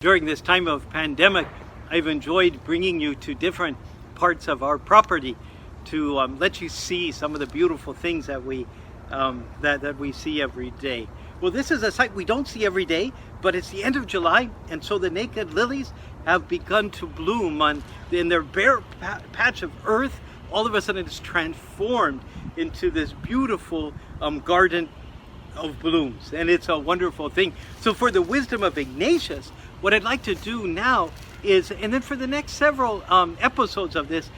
During this time of pandemic, I've enjoyed bringing you to different parts of our property to let you see some of the beautiful things that we see every day. Well, this is a sight we don't see every day, but it's the end of July, and so the naked lilies have begun to bloom in their bare patch of earth. All of a sudden it's transformed into this beautiful garden of blooms, and it's a wonderful thing. So for the wisdom of Ignatius, what I'd like to do now is, and then for the next several episodes of this,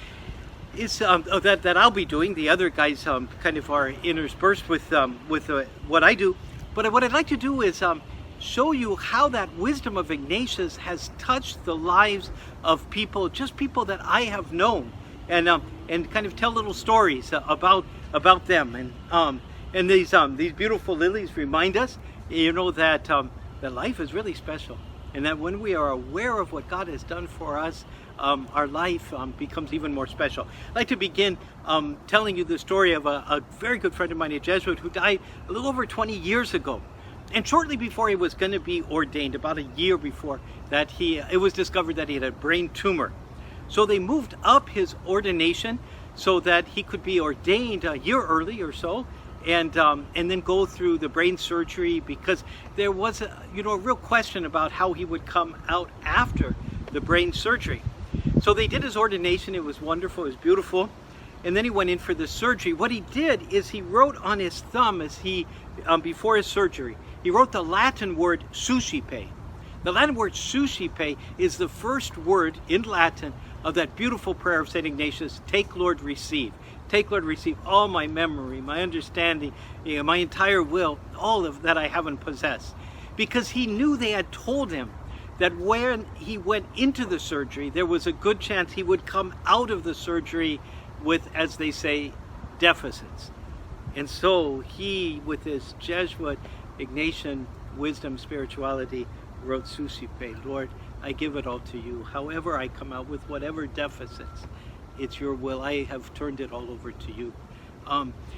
is that I'll be doing. The other guys kind of are interspersed with what I do. But what I'd like to do is show you how that wisdom of Ignatius has touched the lives of people, just people that I have known, and kind of tell little stories about them. And these beautiful lilies remind us, that that life is really special. And that when we are aware of what God has done for us, our life becomes even more special. I'd like to begin telling you the story of a very good friend of mine, a Jesuit, who died a little over 20 years ago. And shortly before he was going to be ordained, about a year before that, it was discovered that he had a brain tumor. So they moved up his ordination so that he could be ordained a year early or so, and then go through the brain surgery, because there was a real question about how he would come out after the brain surgery. So they did his ordination. It was wonderful. It was beautiful. And then he went in for the surgery. What he did is he wrote on his thumb, as before his surgery, he wrote the Latin word suscipe. The Latin word suscipe is the first word in Latin of that beautiful prayer of St Ignatius, "Take, Lord, receive." Take, Lord, receive all my memory, my understanding, my entire will, all of that I haven't possessed. Because he knew they had told him that when he went into the surgery, there was a good chance he would come out of the surgery with, as they say, deficits. And so he, with his Jesuit Ignatian wisdom, spirituality, wrote suscipe, "Lord, I give it all to you. However I come out, with whatever deficits, it's your will. I have turned it all over to you."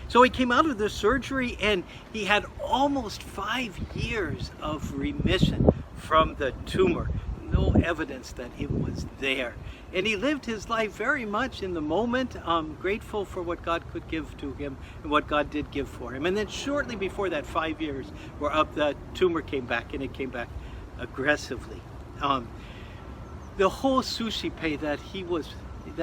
So he came out of the surgery, and he had almost 5 years of remission from the tumor. No evidence that it was there. And he lived his life very much in the moment, grateful for what God could give to him and what God did give for him. And then shortly before that 5 years were up, the tumor came back, and it came back aggressively. The whole suscipe that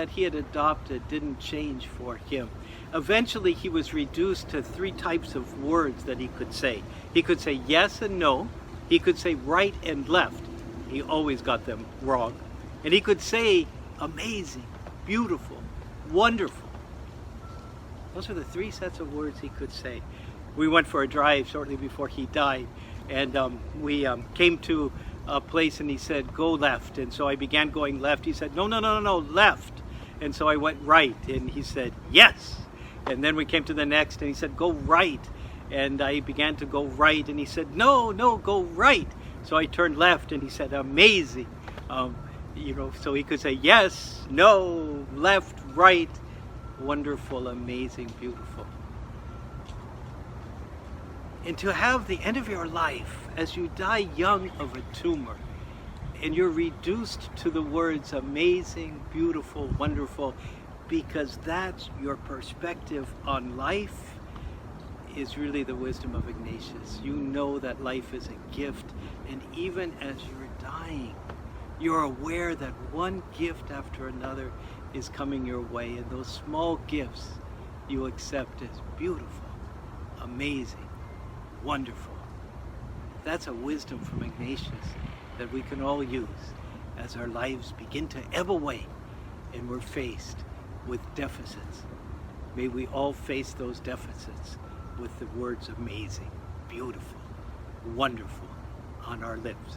he had adopted didn't change for him. Eventually he was reduced to 3 types of words that he could say. He could say yes and no. He could say right and left. He always got them wrong. And he could say amazing, beautiful, wonderful. Those are the 3 sets of words he could say. We went for a drive shortly before he died, and we came to a place, and he said, "Go left." And so I began going left. He said, no, left. And so I went right, and he said, "Yes." And then we came to the next, and he said, "Go right." And I began to go right, and he said, no, go right. So I turned left, and he said, "Amazing." So he could say yes, no, left, right, wonderful, amazing, beautiful. And to have the end of your life, as you die young of a tumor, and you're reduced to the words amazing, beautiful, wonderful, because that's your perspective on life, is really the wisdom of Ignatius. You know that life is a gift, and even as you're dying, you're aware that one gift after another is coming your way, and those small gifts you accept as beautiful, amazing, wonderful. That's a wisdom from Ignatius that we can all use as our lives begin to ebb away and we're faced with deficits. May we all face those deficits with the words amazing, beautiful, wonderful on our lips.